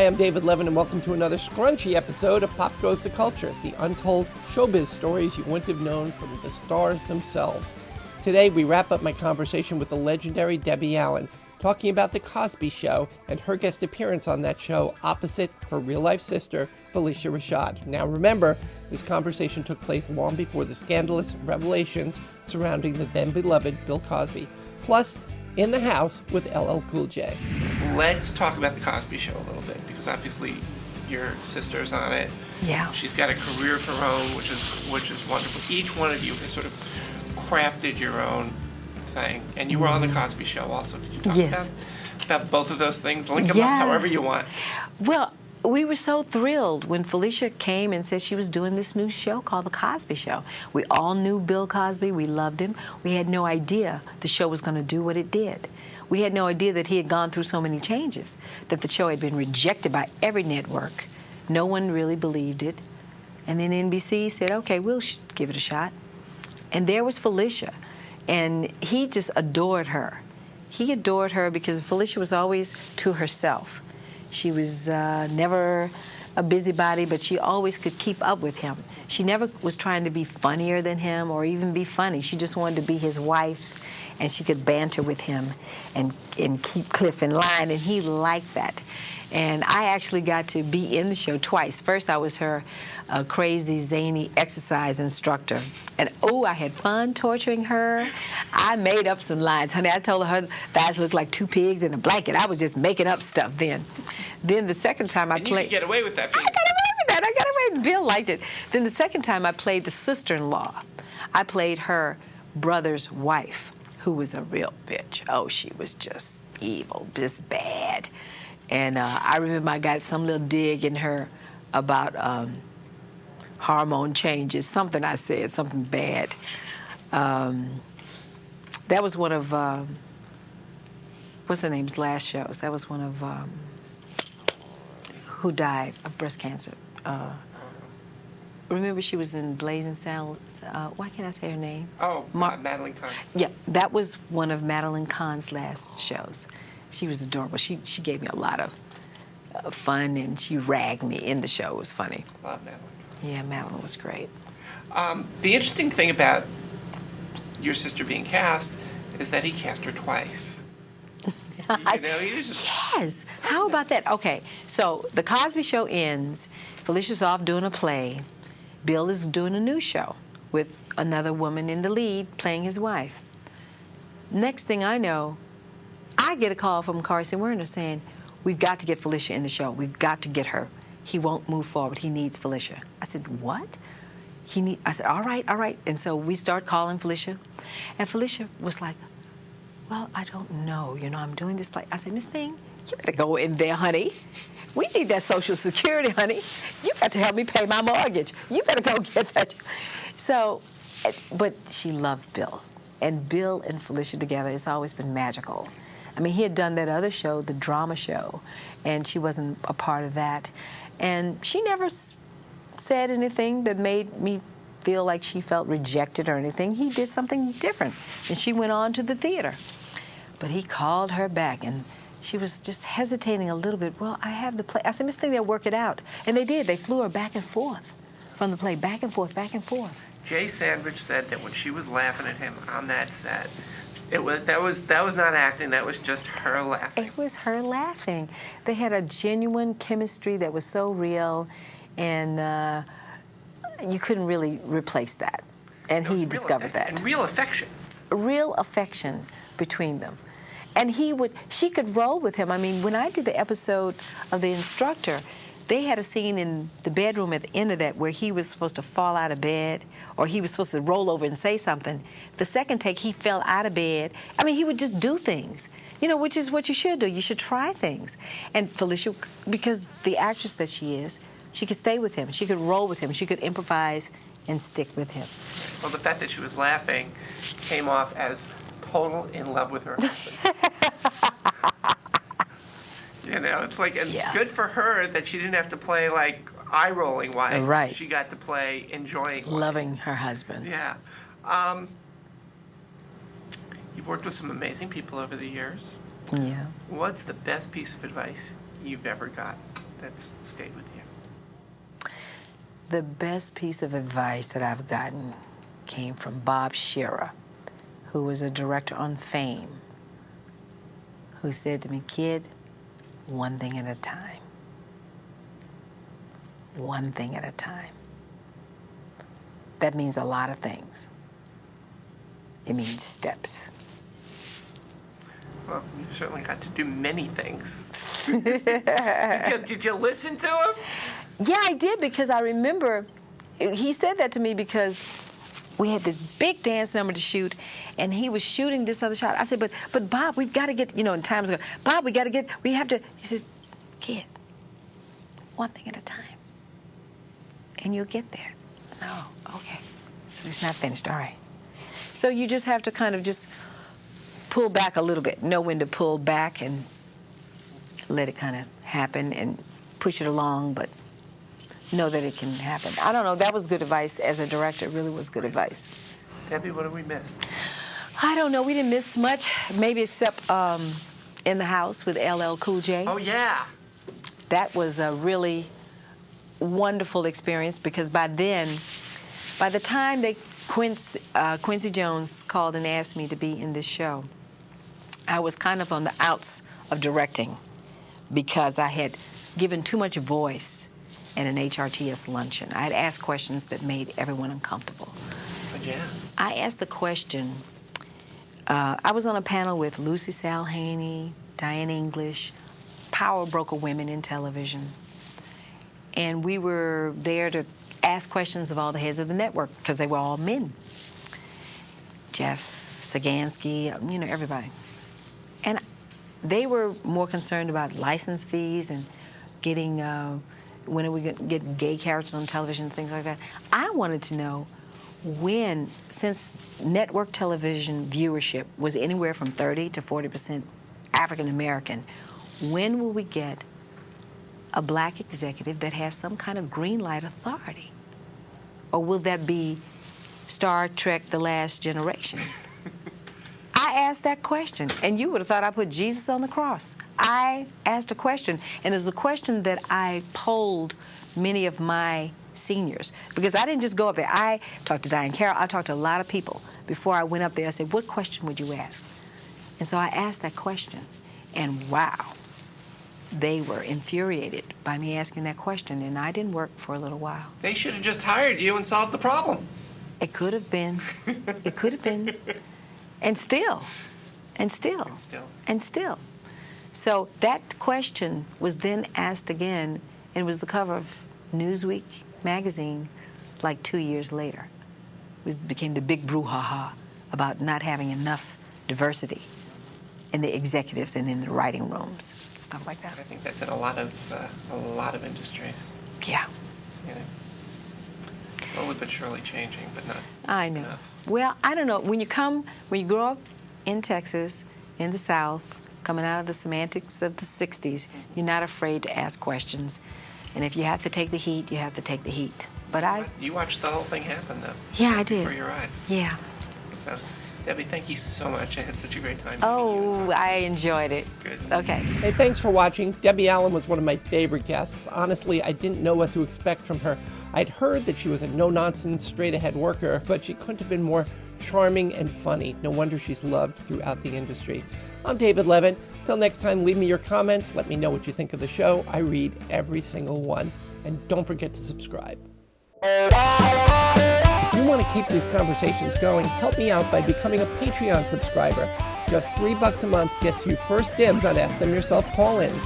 I'm David Levin, and welcome to another scrunchy episode of Pop Goes the Culture, the untold showbiz stories you wouldn't have known from the stars themselves. Today, we wrap up my conversation with the legendary Debbie Allen, talking about The Cosby Show and her guest appearance on that show opposite her real-life sister, Phylica Rashad. Now remember, this conversation took place long before the scandalous revelations surrounding the then-beloved Bill Cosby. Plus, in the house with LL Cool J. Let's talk about The Cosby Show a little bit, because obviously your sister's on it. Yeah. She's got a career of her own, which is wonderful. Each one of you has sort of crafted your own thing. And you were on The Cosby Show also. Could you talk about both of those things? Link them up however you want. Well, we were so thrilled when Phylicia came and said she was doing this new show called The Cosby Show. We all knew Bill Cosby. We loved him. We had no idea the show was going to do what it did. We had no idea that he had gone through so many changes, that the show had been rejected by every network. No one really believed it. And then NBC said, okay, we'll give it a shot. And there was Phylicia. And he just adored her. He adored her because Phylicia was always to herself. She was never a busybody, but she always could keep up with him. She never was trying to be funnier than him or even be funny. She just wanted to be his wife, and she could banter with him and keep Cliff in line, and he liked that. And I actually got to be in the show twice. First, I was her crazy, zany exercise instructor. And, oh, I had fun torturing her. I made up some lines. Honey, I told her thighs looked like two pigs in a blanket. I was just making up stuff then. Then the second time I played... you could get away with that. I got away with that. I got away. Bill liked it. Then the second time I played the sister-in-law. I played her brother's wife, who was a real bitch. Oh, she was just evil, just bad. And I remember I got some little dig in her about hormone changes, something I said, something bad. That was one of, what's her name's last shows? That was one of, who died of breast cancer. Remember she was in Blazing Saddles, why can't I say her name? Oh, Madeline Kahn. Yeah, that was one of Madeline Kahn's last shows. She was adorable. She gave me a lot of fun, and she ragged me in the show. It was funny. Love Madeline. Yeah, Madeline was great. The interesting thing about your sister being cast is that he cast her twice. Yes. How about that? Okay, so The Cosby Show ends. Phylicia's off doing a play. Bill is doing a new show with another woman in the lead playing his wife. Next thing I know, I get a call from Carson Werner saying, we've got to get Phylicia in the show. We've got to get her. He won't move forward. He needs Phylicia. I said, what? I said, all right, all right. And so we start calling Phylicia. And Phylicia was like, well, I don't know. You know, I'm doing this play. I said, Miss Thing, you better go in there, honey. We need that Social Security, honey. You got to help me pay my mortgage. You better go get that. So, but she loved Bill. And Bill and Phylicia together, it's always been magical. I mean, he had done that other show, the drama show, and she wasn't a part of that. And she never said anything that made me feel like she felt rejected or anything. He did something different, and she went on to the theater. But he called her back, and she was just hesitating a little bit. Well, I have the play. I said, Miss Thing, they'll work it out. And they did. They flew her back and forth from the play, back and forth, back and forth. Jay Sandrich said that when she was laughing at him on that set, that was not acting. That was just her laughing. It was her laughing. They had a genuine chemistry that was so real, and you couldn't really replace that. And he discovered that. And real affection. Real affection between them. And she could roll with him. I mean, when I did the episode of The Instructor, they had a scene in the bedroom at the end of that where he was supposed to fall out of bed, or he was supposed to roll over and say something. The second take, he fell out of bed. I mean, he would just do things, you know, which is what you should do. You should try things. And Phylicia, because the actress that she is, she could stay with him. She could roll with him. She could improvise and stick with him. Well, the fact that she was laughing came off as total in love with her husband. You know, it's like, and good for her that she didn't have to play like eye-rolling wife. Right. She got to play enjoying wife. Loving her husband. Yeah. You've worked with some amazing people over the years. Yeah. What's the best piece of advice you've ever got? that's stayed with you? The best piece of advice that I've gotten came from Bob Shearer, who was a director on Fame, who said to me, "Kid, one thing at a time. One thing at a time." That means a lot of things. It means steps. Well, you certainly got to do many things. Did you listen to him? Yeah, I did, because I remember he said that to me because we had this big dance number to shoot, and he was shooting this other shot. I said, but Bob, we've got to get, in times ago, Bob, we have to. He said, "Kid, one thing at a time, and you'll get there." No, okay. So it's not finished, all right. So you just have to kind of just pull back a little bit, know when to pull back and let it kind of happen and push it along, but know that it can happen. I don't know, that was good advice as a director. It really was good advice. Debbie, what have we missed? I don't know, we didn't miss much, maybe except In the House with LL Cool J. Oh, yeah. That was a really wonderful experience, because by the time Quincy Jones called and asked me to be in this show, I was kind of on the outs of directing, because I had given too much voice at an HRTS luncheon. I had asked questions that made everyone uncomfortable. What'd you ask? I asked the question, I was on a panel with Lucy Salhaney, Diane English, power broker women in television, and we were there to ask questions of all the heads of the network, because they were all men. Jeff Sagansky, everybody. And they were more concerned about license fees and getting, when are we going to get gay characters on television and things like that. I wanted to know when, since network television viewership was anywhere from 30 to 40% African American, when will we get a black executive that has some kind of green light authority? Or will that be Star Trek: The Last Generation? I asked that question, and you would have thought I put Jesus on the cross. I asked a question, and it was a question that I polled many of my seniors, because I didn't just go up there. I talked to Diane Carroll. I talked to a lot of people before I went up there. I said, "What question would you ask?" And so I asked that question, and wow, they were infuriated by me asking that question, and I didn't work for a little while. They should have just hired you and solved the problem. It could have been. It could have been. And still. So that question was then asked again, and it was the cover of Newsweek magazine like 2 years later. It became the big brouhaha about not having enough diversity in the executives and in the writing rooms, stuff like that. I think that's in a lot of industries. Yeah. Slowly but surely changing, but not I know. enough. Well, I don't know. When you grow up in Texas, in the South, coming out of the semantics of the 60s, you're not afraid to ask questions. And if you have to take the heat, you have to take the heat. But You watched the whole thing happen, though. Yeah, I did. Before your eyes. Yeah. So, Debbie, thank you so much. I had such a great time. Oh, I enjoyed it. Good. Okay. Hey, thanks for watching. Debbie Allen was one of my favorite guests. Honestly, I didn't know what to expect from her. I'd heard that she was a no-nonsense, straight-ahead worker, but she couldn't have been more charming and funny. No wonder she's loved throughout the industry. I'm David Levitt. Till next time, leave me your comments. Let me know what you think of the show. I read every single one. And don't forget to subscribe. If you want to keep these conversations going, help me out by becoming a Patreon subscriber. Just $3 a month gets you first dibs on Ask Them Yourself call-ins.